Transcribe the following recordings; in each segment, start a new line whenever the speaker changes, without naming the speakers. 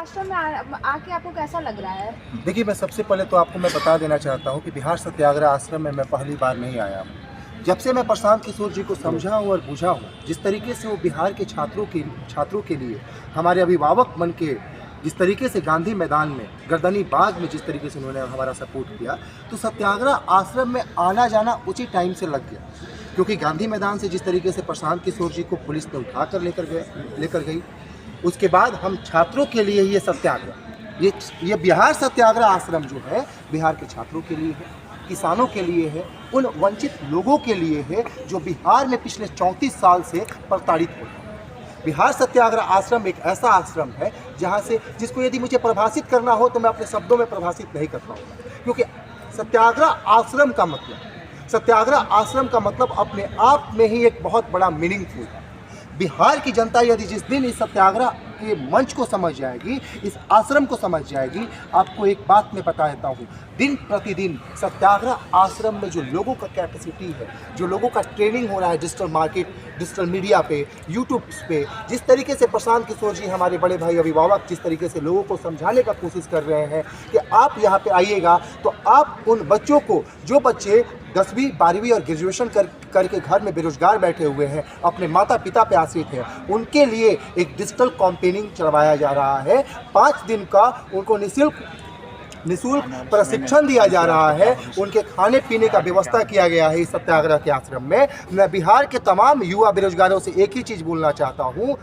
आश्रम में आके आपको कैसा लग रहा है?
देखिए, मैं सबसे पहले तो आपको मैं बता देना चाहता हूँ कि बिहार सत्याग्रह आश्रम में मैं पहली बार नहीं आया हूँ। जब से मैं प्रशांत किशोर जी को समझा हूँ और बुझा हूँ, जिस तरीके से वो बिहार के छात्रों के लिए हमारे अभिभावक बन के जिस तरीके से गांधी मैदान में, गर्दनी बाग में जिस तरीके से उन्होंने हमारा सपोर्ट किया, तो सत्याग्रह आश्रम में आना जाना उचित टाइम से लग गया। क्योंकि गांधी मैदान से जिस तरीके से प्रशांत किशोर जी को पुलिस ने उठा कर लेकर गई, उसके बाद हम छात्रों के लिए ये सत्याग्रह, ये बिहार सत्याग्रह आश्रम जो है बिहार के छात्रों के लिए है, किसानों के लिए है, उन वंचित लोगों के लिए है जो बिहार में पिछले 34 साल से प्रताड़ित हो रहे हैं। बिहार सत्याग्रह आश्रम एक ऐसा आश्रम है जहाँ से जिसको यदि मुझे परिभाषित करना हो तो मैं अपने शब्दों में परिभाषित नहीं कर पाऊँगा, क्योंकि सत्याग्रह आश्रम का मतलब अपने आप में ही एक बहुत बड़ा मीनिंगफुल है। बिहार की जनता यदि जिस दिन इस सत्याग्रह के मंच को समझ जाएगी, इस आश्रम को समझ जाएगी, आपको एक बात मैं बता देता हूँ, दिन प्रतिदिन सत्याग्रह आश्रम में जो लोगों का कैपेसिटी है, जो लोगों का ट्रेनिंग हो रहा है डिजिटल मार्केट, डिजिटल मीडिया पे, यूट्यूब पे, जिस तरीके से प्रशांत किशोर जी हमारे बड़े भाई अभिभावक जिस तरीके से लोगों को समझाने का कोशिश कर रहे हैं कि आप यहाँ पे आइएगा तो आप उन बच्चों को, जो बच्चे 10वीं 12वीं और ग्रेजुएशन करके घर में बेरोजगार बैठे हुए हैं, अपने माता पिता पे आश्रित हैं, उनके लिए एक डिजिटल कैंपेनिंग चलवाया जा रहा है। 5 दिन का उनको निःशुल्क प्रशिक्षण दिया जा रहा है, उनके खाने पीने का व्यवस्था किया गया है इस सत्याग्रह के आश्रम में। मैं बिहार के तमाम युवा बेरोजगारों से एक ही चीज़ बोलना चाहता हूँ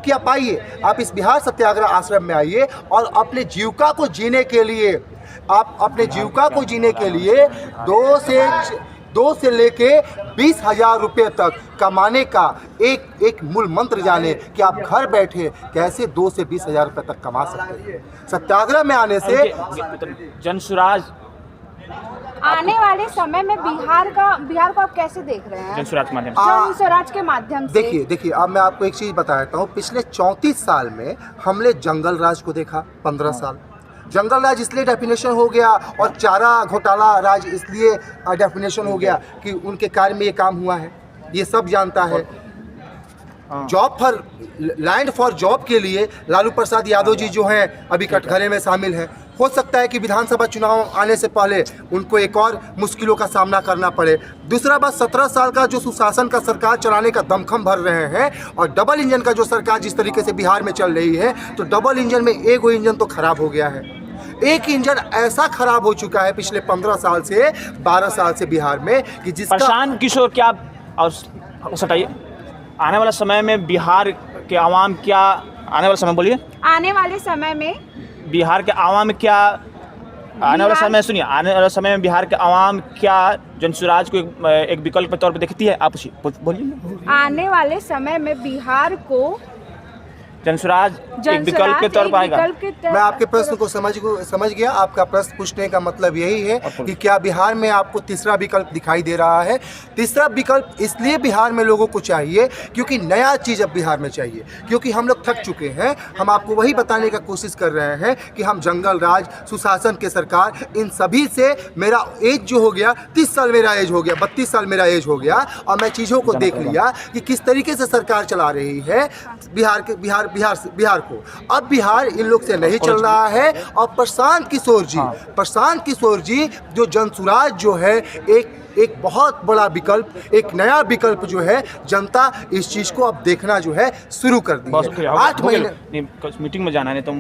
कि आप आइए, आप इस बिहार सत्याग्रह आश्रम में आइए और अपने जीविका को जीने के लिए, आप अपने जीविका को जीने के लिए 2 से लेके 20,000 रुपये तक कमाने का एक मूल मंत्र जाने कि आप घर बैठे कैसे 2 से 20,000 रुपये तक कमा सकते हैं। सत्याग्रह में आने से
जनसुराज
आने वाले समय में बिहार को आप कैसे देख रहे हैं?
जनसुराज
के माध्यम से
देखिए अब मैं आपको एक चीज़ बता देता हूँ। पिछले 34 साल में हमने जंगल राज को देखा, 15 साल जंगल राज इसलिए डेफिनेशन हो गया और चारा घोटाला राज इसलिए डेफिनेशन हो गया कि उनके कार्य में ये काम हुआ है, ये सब जानता है। लैंड फॉर जॉब के लिए लालू प्रसाद यादव जी जो हैं अभी कटघरे में शामिल हैं। हो सकता है कि विधानसभा चुनाव आने से पहले उनको एक और मुश्किलों का सामना करना पड़े। दूसरा बात, 17 साल का जो सुशासन का सरकार चलाने का दमखम भर रहे हैं और डबल इंजन का जो सरकार जिस तरीके से बिहार में चल रही है, तो डबल इंजन में एक इंजन तो खराब हो गया है। एक इंजन ऐसा खराब हो चुका है पिछले 15 साल से 12 साल से बिहार में कि जिसका
प्रशांत किशोर क्या और सटाइए, आने वाला समय में बिहार के आवाम क्या, आने वाला समय बोलिए,
आने वाले समय में
बिहार के आवाम क्या, आने वाला समय सुनिए, आने वाले समय में बिहार के आवाम क्या जनसुराज को एक विकल्प के तौर पर देखती है? आप बोलिए।
आने वाले समय में बिहार को
जनसुराज एक विकल्प के तौर पर आएगा।
मैं आपके प्रश्न को समझ गया। आपका प्रश्न पूछने का मतलब यही है कि क्या बिहार में आपको तीसरा विकल्प दिखाई दे रहा है? तीसरा विकल्प इसलिए बिहार में लोगों को चाहिए क्योंकि नया चीज़ अब बिहार में चाहिए, क्योंकि हम लोग थक चुके हैं। हम आपको वही बताने का कोशिश कर रहे हैं कि हम जंगल राज, सुशासन के सरकार, इन सभी से मेरा एज जो हो गया, 30 साल मेरा एज हो गया, 32 साल मेरा एज हो गया और मैं चीज़ों को देख लिया कि किस तरीके से सरकार चला रही है बिहार को। अब बिहार इन लोग से नहीं चल रहा है और प्रशांत किशोर जी जो जनसुराज जो है एक बहुत बड़ा विकल्प, एक नया विकल्प जो है, जनता इस चीज को अब देखना जो है शुरू कर दी है। 8 महीने
मीटिंग में जाना है तो